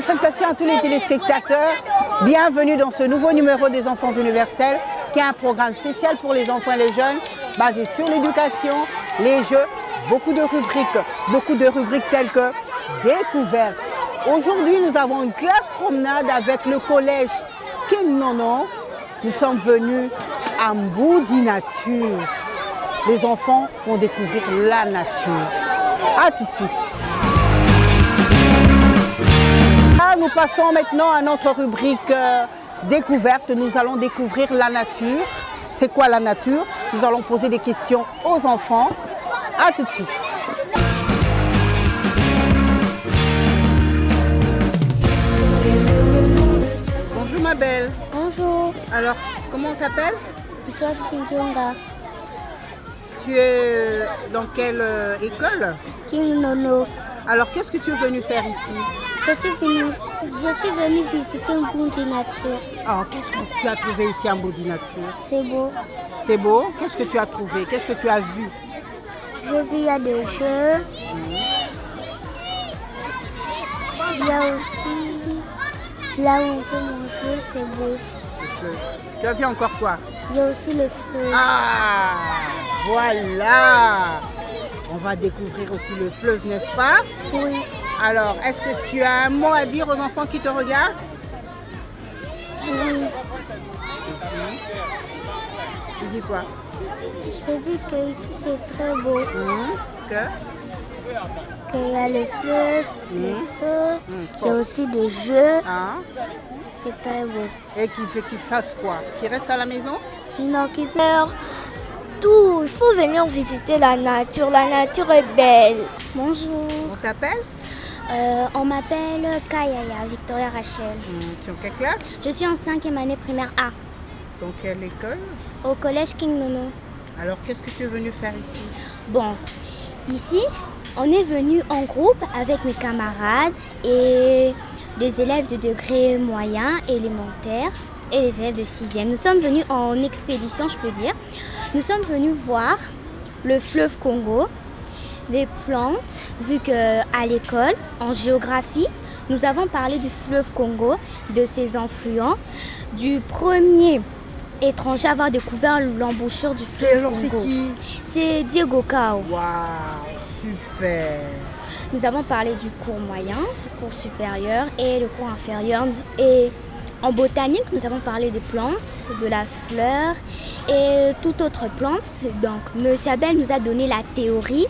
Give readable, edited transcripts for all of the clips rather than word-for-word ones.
Salutations à tous les téléspectateurs. Bienvenue dans ce nouveau numéro des Enfants Universels, qui est un programme spécial pour les enfants et les jeunes, basé sur l'éducation, les jeux, beaucoup de rubriques telles que découvertes. Aujourd'hui, nous avons une classe promenade avec le collège King Nono. Nous sommes venus à Mboudi Nature. Les enfants vont découvrir la nature. A tout de suite. Nous passons maintenant à notre rubrique découverte. Nous allons découvrir la nature. C'est quoi la nature? Nous allons poser des questions aux enfants. A tout de suite. Bonjour ma belle. Bonjour, Alors, comment on t'appelle? Josh Kinjonga, Tu es dans quelle école? King Nono. Alors, qu'est-ce que tu es venu faire ici? Je suis venue visiter un bout de nature. Alors, qu'est-ce que tu as trouvé ici à Mboudi Nature? C'est beau. C'est beau? Qu'est-ce que tu as trouvé? Qu'est-ce que tu as vu? Je vis, il y a des jeux. Il y a aussi, là où on peut manger, c'est beau. Tu as vu encore quoi? Il y a aussi le feu. Ah, voilà! On va découvrir aussi le fleuve, n'est-ce pas? Oui. Alors, est-ce que tu as un mot à dire aux enfants qui te regardent? Oui. Tu dis quoi? Je dis que ici c'est très beau. Qu'il y a le fleuve, le feu. Il y a aussi des jeux. Ah. C'est très beau. Et qu'il fasse quoi? Qu'il reste à la maison? Non, qui peur. Tout, il faut venir visiter la nature. La nature est belle. Bonjour. On t'appelle? On m'appelle Kayaya, Victoria Rachel. Tu es en quelle classe? Je suis en 5e année primaire A, Dans quelle école? au collège King Nono. Alors, qu'est-ce que tu es venu faire ici? Bon, ici, on est venu en groupe avec mes camarades et des élèves de degré moyen, élémentaire et les élèves de 6e. Nous sommes venus en expédition, je peux dire. Nous sommes venus voir le fleuve Congo, des plantes, vu qu'à l'école, en géographie, nous avons parlé du fleuve Congo, de ses affluents, du premier étranger à avoir découvert l'embouchure du fleuve Alors, c'est Congo. qui? C'est Diego Cao. Waouh, super! Nous avons parlé du cours moyen, du cours supérieur et le cours inférieur. Et en botanique, nous avons parlé des plantes, de la fleur et toute autre plante. Donc, M. Abel nous a donné la théorie.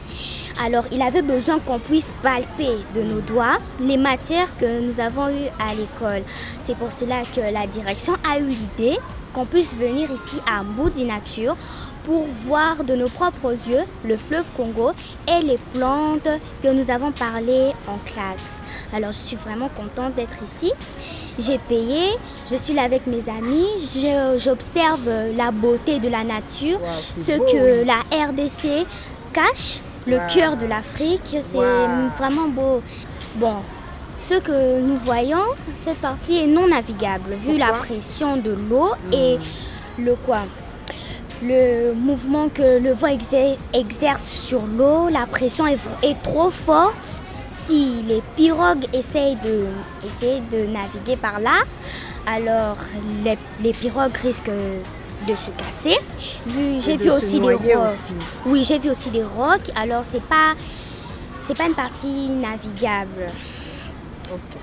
Alors, il avait besoin qu'on puisse palper de nos doigts les matières que nous avons eues à l'école. C'est pour cela que la direction a eu l'idée qu'on puisse venir ici à Mboudi Nature pour voir de nos propres yeux le fleuve Congo et les plantes que nous avons parlé en classe. Alors, je suis vraiment contente d'être ici. J'ai payé, je suis là avec mes amis, j'observe la beauté de la nature, ce que la RDC cache, le cœur de l'Afrique, c'est vraiment beau. Bon, ce que nous voyons, cette partie est non navigable, vu la pression de l'eau et le mouvement que le vent exerce sur l'eau, la pression est trop forte. Si les pirogues essayent de naviguer par là, alors les pirogues risquent de se casser. J'ai vu aussi des rocs. Oui, j'ai vu aussi des rocs. Alors c'est pas une partie navigable. Okay.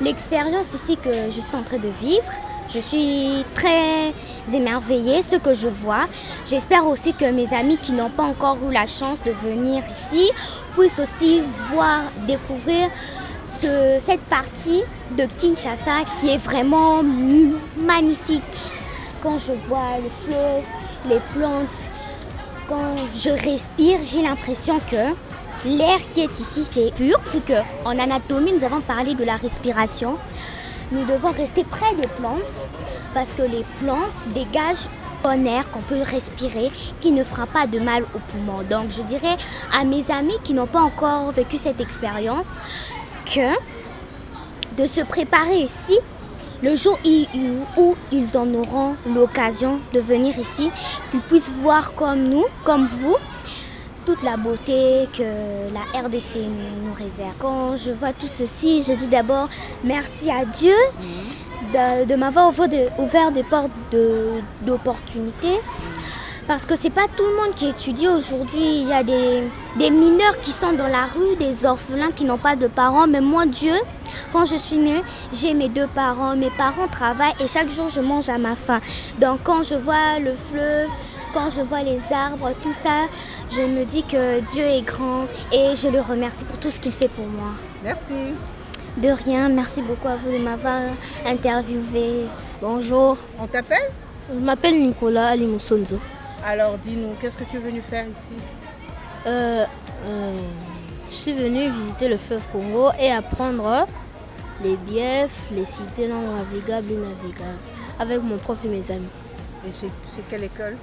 L'expérience ici que je suis en train de vivre, je suis très émerveillée, ce que je vois. J'espère aussi que mes amis qui n'ont pas encore eu la chance de venir ici puissent aussi découvrir cette partie de Kinshasa qui est vraiment magnifique. Quand je vois le fleuve, les plantes, quand je respire, j'ai l'impression que l'air qui est ici, c'est pur. Vu qu'en anatomie, nous avons parlé de la respiration. Nous devons rester près des plantes parce que les plantes dégagent un air qu'on peut respirer qui ne fera pas de mal aux poumons. Donc je dirais à mes amis qui n'ont pas encore vécu cette expérience que de se préparer ici le jour où ils en auront l'occasion de venir ici, qu'ils puissent voir comme nous, comme vous, toute la beauté que la RDC nous réserve. Quand je vois tout ceci, je dis d'abord merci à Dieu de m'avoir ouvert des portes d'opportunités. Parce que c'est pas tout le monde qui étudie aujourd'hui. Il y a des mineurs qui sont dans la rue, des orphelins qui n'ont pas de parents. Mais moi, Dieu, quand je suis née, j'ai mes 2 parents. Mes parents travaillent et chaque jour, je mange à ma faim. Donc quand je vois le fleuve, quand je vois les arbres, tout ça, je me dis que Dieu est grand et je le remercie pour tout ce qu'il fait pour moi. Merci. De rien, merci beaucoup à vous de m'avoir interviewé. Bonjour, On t'appelle? je m'appelle Nicolas Alimusonzo. Alors dis-nous, qu'est-ce que tu es venu faire ici? Je suis venue visiter le fleuve Congo et apprendre les biefs, les cités non navigables et navigables avec mon prof et mes amis. Et c'est quelle école?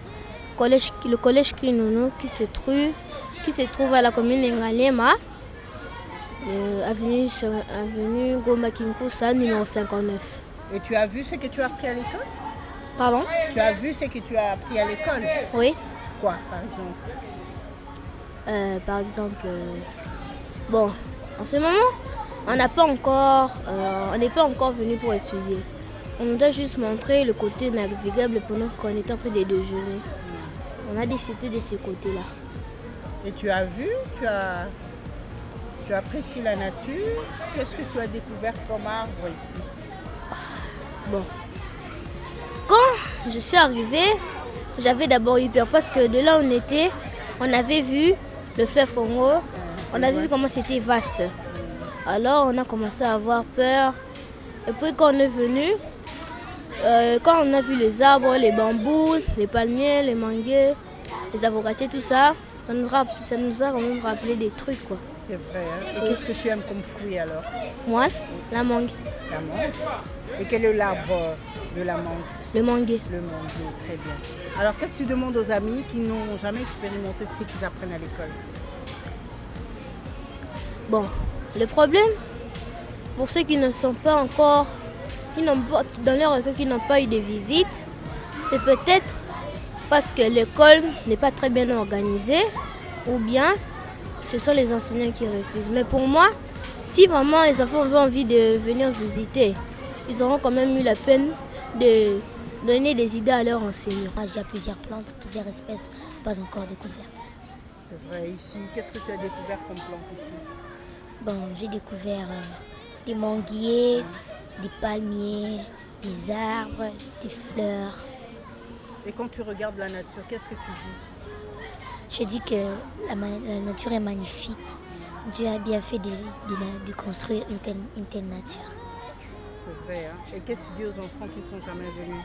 Le collège Kinounou qui se trouve à la commune d'Engalema, avenue Goma Kinkusa, numéro 59. Et tu as vu ce que tu as appris à l'école? Pardon? Tu as vu ce que tu as appris à l'école? Oui. Quoi, par exemple? Par exemple, bon, en ce moment, on n'est pas encore venu pour étudier. On nous a juste montré le côté navigable pendant qu'on était en train de déjeuner. On a décidé de ce côté-là. Et tu as vu, tu as apprécié la nature. Qu'est-ce que tu as découvert comme arbre ici? Bon, quand je suis arrivée, j'avais d'abord eu peur parce que de là où on était, on avait vu le fleuve Congo, on avait vu comment c'était vaste. Alors on a commencé à avoir peur. Et puis quand on est venu, quand on a vu les arbres, les bambous, les palmiers, les manguiers, les avocatiers, tout ça, ça nous a quand même rappelé des trucs, quoi. C'est vrai, hein? Et qu'est-ce que tu aimes comme fruit alors? Moi, la mangue. La mangue. Et quel est l'arbre de la mangue? Le manguier. Le mangue, très bien. Alors qu'est-ce que tu demandes aux amis qui n'ont jamais expérimenté ce qu'ils apprennent à l'école? Bon, le problème, pour ceux qui ne sont pas encore, dans leur école, qui n'ont pas eu de visite, c'est peut-être parce que l'école n'est pas très bien organisée ou bien ce sont les enseignants qui refusent. Mais pour moi, si vraiment les enfants ont envie de venir visiter, ils auront quand même eu la peine de donner des idées à leurs enseignants. Il y a plusieurs plantes, plusieurs espèces pas encore découvertes. C'est vrai, ici, qu'est-ce que tu as découvert comme plante ici? Bon, j'ai découvert des manguiers, des palmiers, des arbres, des fleurs. Et quand tu regardes la nature, qu'est-ce que tu dis? Je dis que la nature est magnifique. Dieu a bien fait de construire une telle nature. C'est vrai, hein? Et qu'est-ce que tu dis aux enfants qui ne sont jamais venus?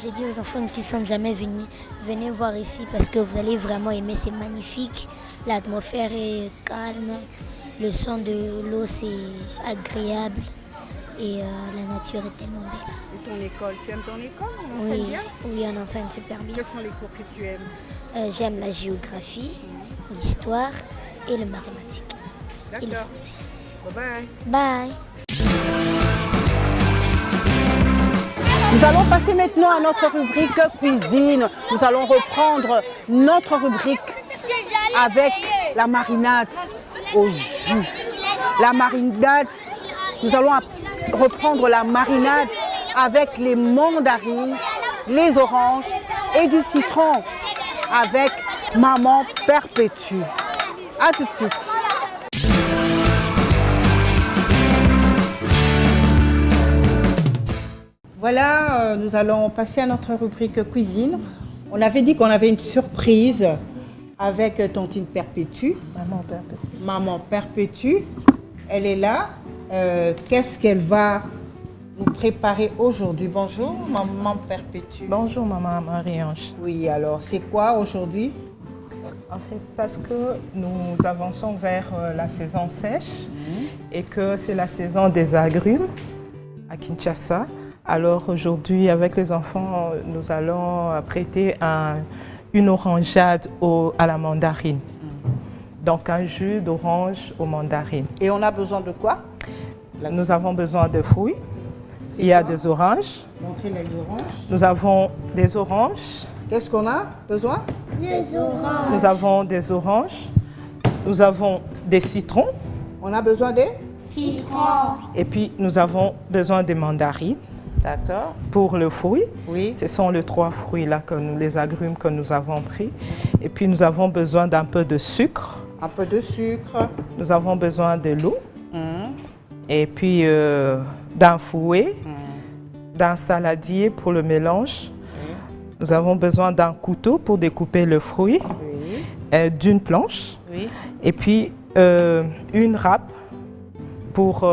J'ai dit aux enfants qui ne sont jamais venus, venez voir ici parce que vous allez vraiment aimer, c'est magnifique. L'atmosphère est calme, le son de l'eau c'est agréable et la nature est tellement belle. Et ton école, tu aimes ton école? On enseigne bien? Oui, on enseigne super bien. Quels sont les cours que tu aimes? J'aime la géographie, l'histoire et le mathématique. Et le D'accord. français. Bye bye. Bye. Nous allons passer maintenant à notre rubrique cuisine. Nous allons reprendre notre rubrique avec la marinade au jus. La marinade, nous allons reprendre la marinade avec les mandarines, les oranges et du citron avec Maman Perpétue. A tout de suite. Voilà, nous allons passer à notre rubrique cuisine. On avait dit qu'on avait une surprise avec Tantine Perpétue. Maman Perpétue. Maman Perpétue, elle est là. Qu'est-ce qu'elle va nous préparer aujourd'hui? Bonjour, Maman Perpétue. Bonjour Maman Marie-Ange. Oui, alors c'est quoi aujourd'hui? En fait, parce que nous avançons vers la saison sèche et que c'est la saison des agrumes à Kinshasa. Alors aujourd'hui, avec les enfants, nous allons prêter une orangeade à la mandarine. Donc un jus d'orange aux mandarines. Et on a besoin de quoi? Nous avons besoin de fruits. Il y a des oranges. Montrez les oranges. Nous avons des oranges. Qu'est-ce qu'on a besoin? Nous avons des oranges. Nous avons des citrons. On a besoin des? Et puis, nous avons besoin des mandarines. D'accord. Pour le fruit, Oui. ce sont les 3 fruits-là, les agrumes que nous avons pris. Et puis, nous avons besoin d'un peu de sucre. Un peu de sucre. Nous avons besoin de l'eau. Et puis, d'un fouet, d'un saladier pour le mélange. Nous avons besoin d'un couteau pour découper le fruit, d'une planche. Oui. Et puis, une râpe pour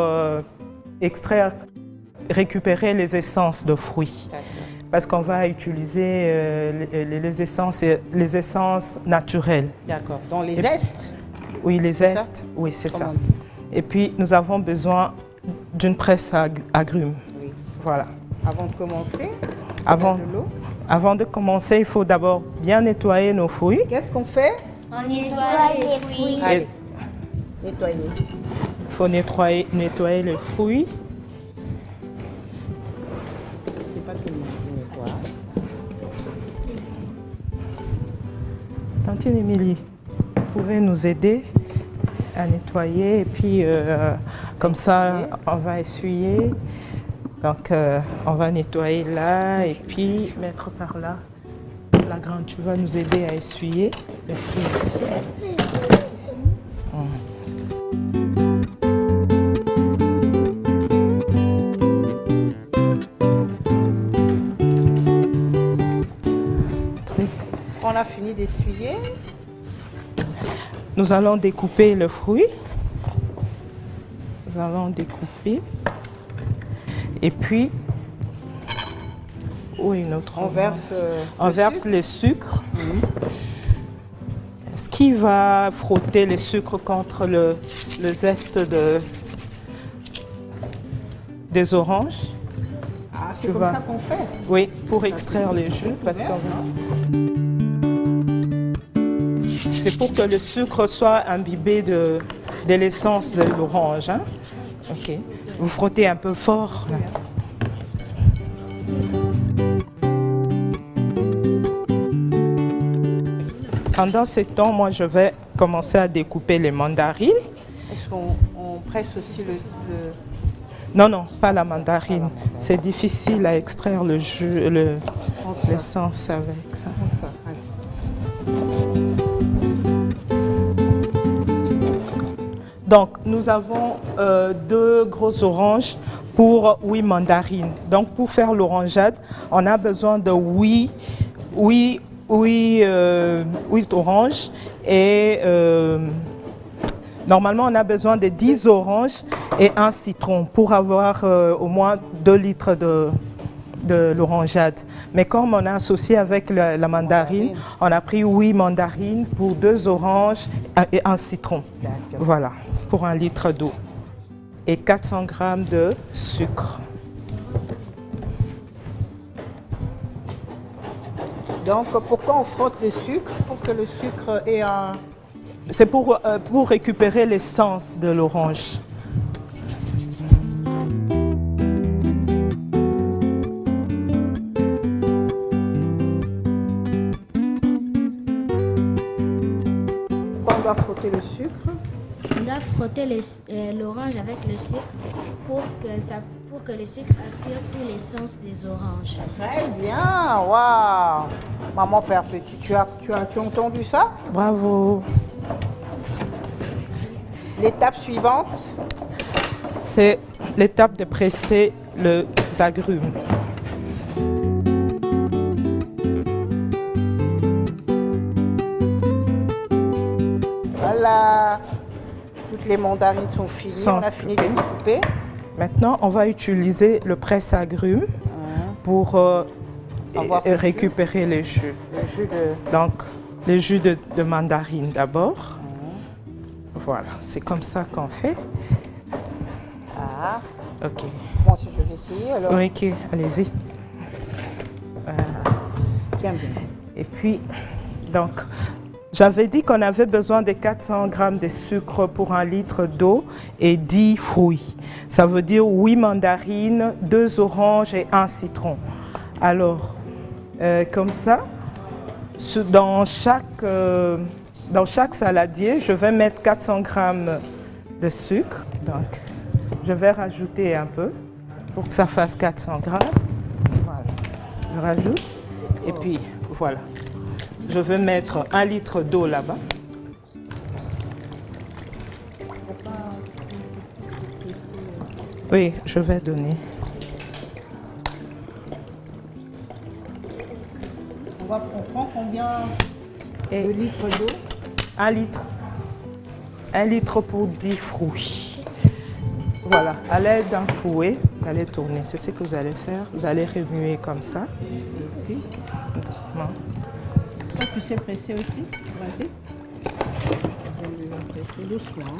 récupérer les essences de fruits. Parce qu'on va utiliser les essences naturelles. D'accord. Dans les zestes? Oui, les C'est ça? zestes. Oui, c'est ça. Comment on dit? Et puis, nous avons besoin d'une presse à agrumes. Oui. Voilà. Avant de commencer, Avant, de l'eau. avant de commencer, il faut d'abord bien nettoyer nos fruits. Qu'est-ce qu'on fait? On nettoie les fruits. Allez, nettoyer. Il faut nettoyer les fruits. C'est pas tout le monde qui nettoie. Tantine Émilie, vous pouvez nous aider à nettoyer et puis comme ça, on va essuyer. Donc, on va nettoyer là et puis mettre par là. La grande, tu vas nous aider à essuyer le fruit aussi. On a fini d'essuyer. Nous allons découper le fruit. Nous allons découper. Et puis, oui, notre On verse, on verse les sucres. Ce qui va frotter les sucres contre le zeste des oranges. Ah, c'est Tu comme vas- ça qu'on fait. Oui, pour extraire les jus. Parce que c'est pour que le sucre soit imbibé de l'essence de l'orange. Hein? Ok. Vous frottez un peu fort. Là. Pendant ce temps, moi, je vais commencer à découper les mandarines. Est-ce qu'on presse aussi le... Non, non, pas la mandarine. C'est difficile à extraire le jus, l'essence avec ça. Comme ça, allez. Donc, nous avons 2 grosses oranges pour 8 mandarines. Donc, pour faire l'orangeade, on a besoin de 8 oranges et normalement, on a besoin de 10 oranges et un citron pour avoir au moins 2 litres de l'orangeade. Mais comme on a associé avec la mandarine, on a pris 8 mandarines pour 2 oranges et un citron. D'accord. Voilà, pour 1 litre d'eau. Et 400 grammes de sucre. Donc, pourquoi on frotte le sucre? Pour que le sucre ait un... C'est pour récupérer l'essence de l'orange. Pourquoi on doit frotter le sucre? On doit frotter l'orange avec le sucre pour que le sucre aspire toute l'essence des oranges. Très bien, waouh! Maman, père petit, tu as entendu ça? Bravo. L'étape suivante, C'est l'étape de presser les agrumes. voilà. Toutes les mandarines sont finies, Sont on a fini de découper. Maintenant, on va utiliser le presse-agrumes pour Avoir le jus. récupérer les jus. Le jus de... Donc, les jus de mandarine d'abord. Voilà, c'est comme ça qu'on fait. Ah, Ok. bon, si je vais essayer, alors, Oui, ok, allez-y. tiens bien. Et puis, donc, j'avais dit qu'on avait besoin de 400 grammes de sucre pour 1 litre d'eau et 10 fruits. Ça veut dire 8 mandarines, 2 oranges et 1 citron. Alors, comme ça, Dans chaque saladier, je vais mettre 400 g de sucre. Donc, je vais rajouter un peu pour que ça fasse 400 g. Voilà. Je rajoute et puis voilà. Je vais mettre 1 litre d'eau là-bas. Oui, je vais donner. On prend combien de litres d'eau? 1 litre. 1 litre pour 10 fruits. Voilà, à l'aide d'un fouet, vous allez tourner. C'est ce que vous allez faire. Vous allez remuer comme ça. Ici. Doucement. Toi, tu sais presser aussi? Vas-y. Je vais presser doucement.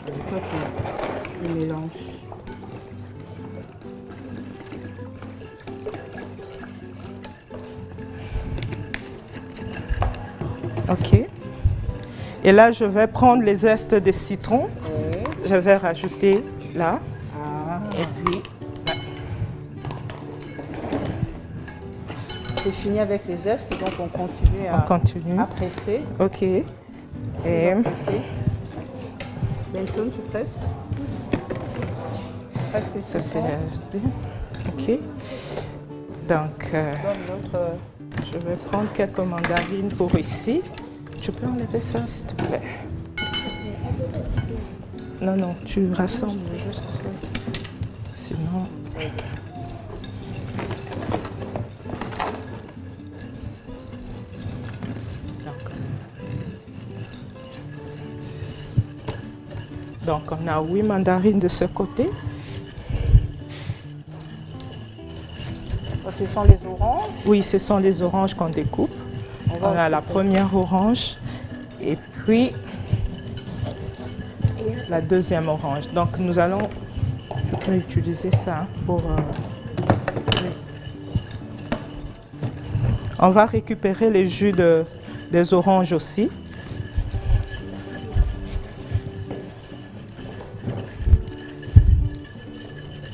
Et toi, tu mélanges. Ok. Et là, je vais prendre les zestes de citron. Oui. Je vais rajouter là. Ah. Et puis, C'est fini avec les zestes, donc on continue on continue. à presser. Ok. Et Et presser. Benson, tu presses? Presse le ça, c'est citron. ajouté. Ok. Donc, Donne l'autre. je vais prendre quelques mandarines pour ici. Tu peux enlever ça, s'il te plaît? Non, non, tu rassembles juste ça. Sinon... Donc, on a 8 mandarines de ce côté. Ce sont les oranges. Oui, ce sont les oranges qu'on découpe. On a la première orange et puis la deuxième orange. Donc, nous allons... Je peux utiliser ça pour... On va récupérer les jus des oranges aussi.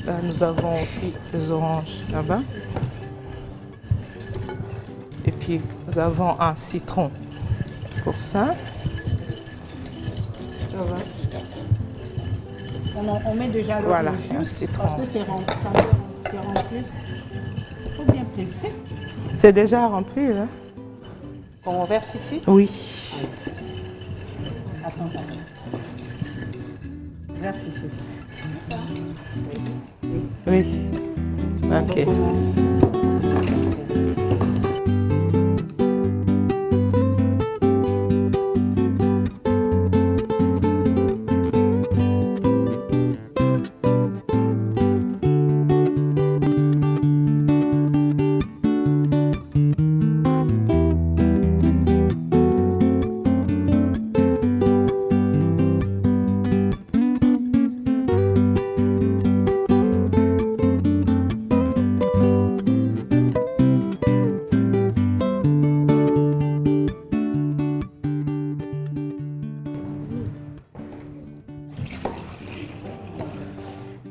Là, nous avons aussi des oranges là-bas. Et puis, nous avons un citron pour ça. Ça va. On met déjà le Voilà, jus. un citron. Parce que c'est rempli. Il faut bien presser. C'est déjà rempli, là? On verse ici. Oui. Attends. Verse ici. Oui. Ok. On commence.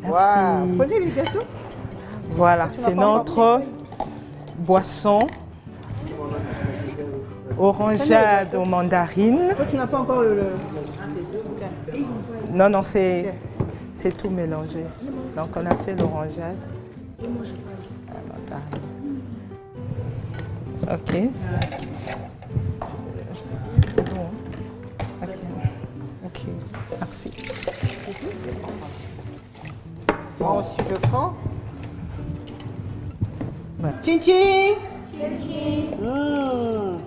Wow. Prenez les gâteaux. Voilà, c'est notre boisson orangeade aux mandarines. Toi, tu n'as pas encore le... Non, non, c'est tout mélangé. Donc, on a fait l'orangeade. Ok. C'est bon. Ok. Ok. Merci. Moi aussi, je prends. Ouais. Tchin-tchin. Tchin-tchin.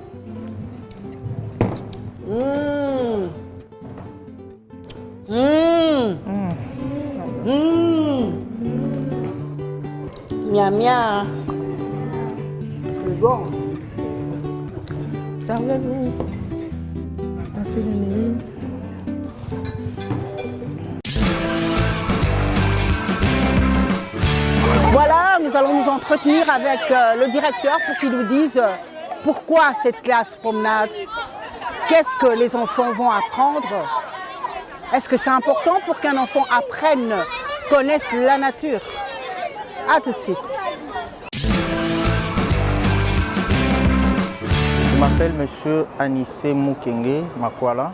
Miam, miam. C'est bon. Servez-vous. Voilà, nous allons nous entretenir avec le directeur pour qu'il nous dise pourquoi cette classe promenade, qu'est-ce que les enfants vont apprendre, est-ce que c'est important pour qu'un enfant apprenne, connaisse la nature. À tout de suite. Je m'appelle M. Anissé Mukenge Makwala,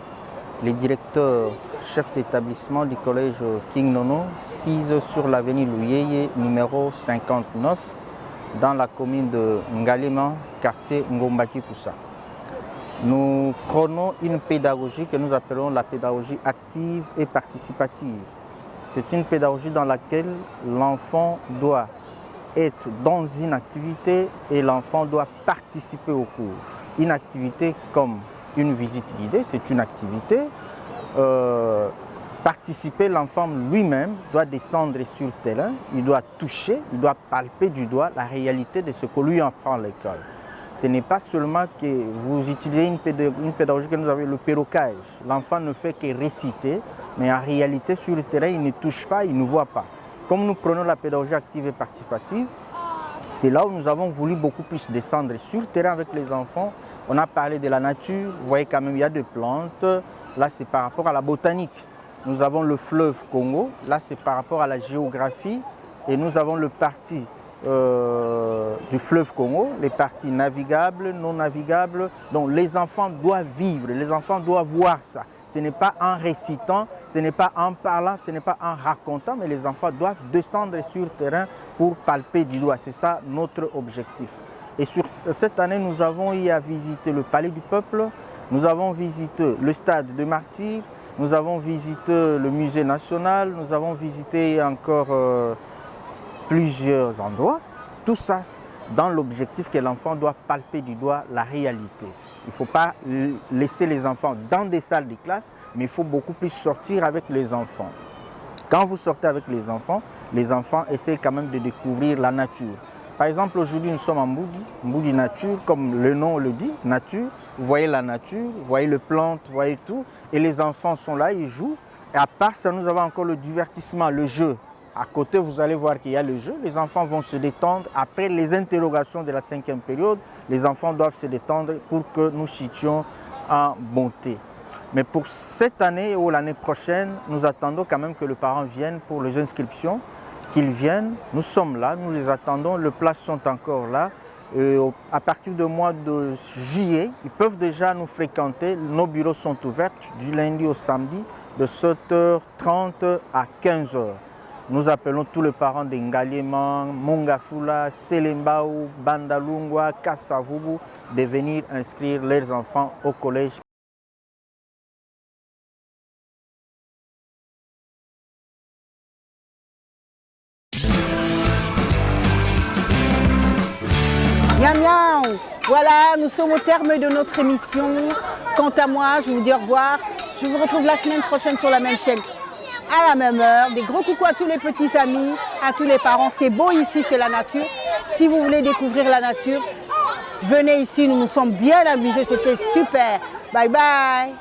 le directeur chef d'établissement du collège King Nono, 6 sur l'avenue Louyeye, numéro 59, dans la commune de Ngalema, quartier Ngombaki-Koussa. Nous prenons une pédagogie que nous appelons la pédagogie active et participative. C'est une pédagogie dans laquelle l'enfant doit être dans une activité et l'enfant doit participer au cours. Une activité comme une visite guidée, c'est une activité. Participer, l'enfant lui-même doit descendre sur le terrain, il doit toucher, il doit palper du doigt la réalité de ce que lui apprend à l'école. Ce n'est pas seulement que vous utilisez une pédagogie que nous avons, le perroquage. L'enfant ne fait que réciter, mais en réalité sur le terrain, il ne touche pas, il ne voit pas. Comme nous prenons la pédagogie active et participative, c'est là où nous avons voulu beaucoup plus descendre sur le terrain avec les enfants. On a parlé de la nature, vous voyez quand même il y a des plantes, là c'est par rapport à la botanique. Nous avons le fleuve Congo, là c'est par rapport à la géographie et nous avons le parti du fleuve Congo, les parties navigables, non navigables. Donc les enfants doivent vivre, les enfants doivent voir ça. Ce n'est pas en récitant, ce n'est pas en parlant, ce n'est pas en racontant, mais les enfants doivent descendre sur le terrain pour palper du doigt. C'est ça notre objectif. Et sur cette année, nous avons eu à visiter le Palais du Peuple, nous avons visité le Stade de Martyrs, nous avons visité le Musée national, nous avons visité encore plusieurs endroits. Tout ça dans l'objectif que l'enfant doit palper du doigt la réalité. Il ne faut pas laisser les enfants dans des salles de classe, mais il faut beaucoup plus sortir avec les enfants. Quand vous sortez avec les enfants essayent quand même de découvrir la nature. Par exemple, aujourd'hui, nous sommes en Mboudi nature, comme le nom le dit, nature. Vous voyez la nature, vous voyez les plantes, vous voyez tout. Et les enfants sont là, ils jouent. Et à part ça, nous avons encore le divertissement, le jeu. À côté, vous allez voir qu'il y a le jeu. Les enfants vont se détendre. Après les interrogations de la 5e période, les enfants doivent se détendre pour que nous chutions en bonté. Mais pour cette année ou l'année prochaine, nous attendons quand même que les parents viennent pour les inscriptions, qu'ils viennent. Nous sommes là, nous les attendons. Les places sont encore là. À partir du mois de juillet, ils peuvent déjà nous fréquenter. Nos bureaux sont ouverts du lundi au samedi de 7h30 à 15h. Nous appelons tous les parents de Ngalema, Mongafula, Selembao, Bandalungwa, Kassavubu de venir inscrire leurs enfants au collège. Miam miam. Voilà, nous sommes au terme de notre émission. Quant à moi, je vous dis au revoir. Je vous retrouve la semaine prochaine sur la même chaîne, à la même heure. Des gros coucou à tous les petits amis, à tous les parents. C'est beau ici, c'est la nature. Si vous voulez découvrir la nature, venez ici, nous nous sommes bien amusés, c'était super. Bye bye.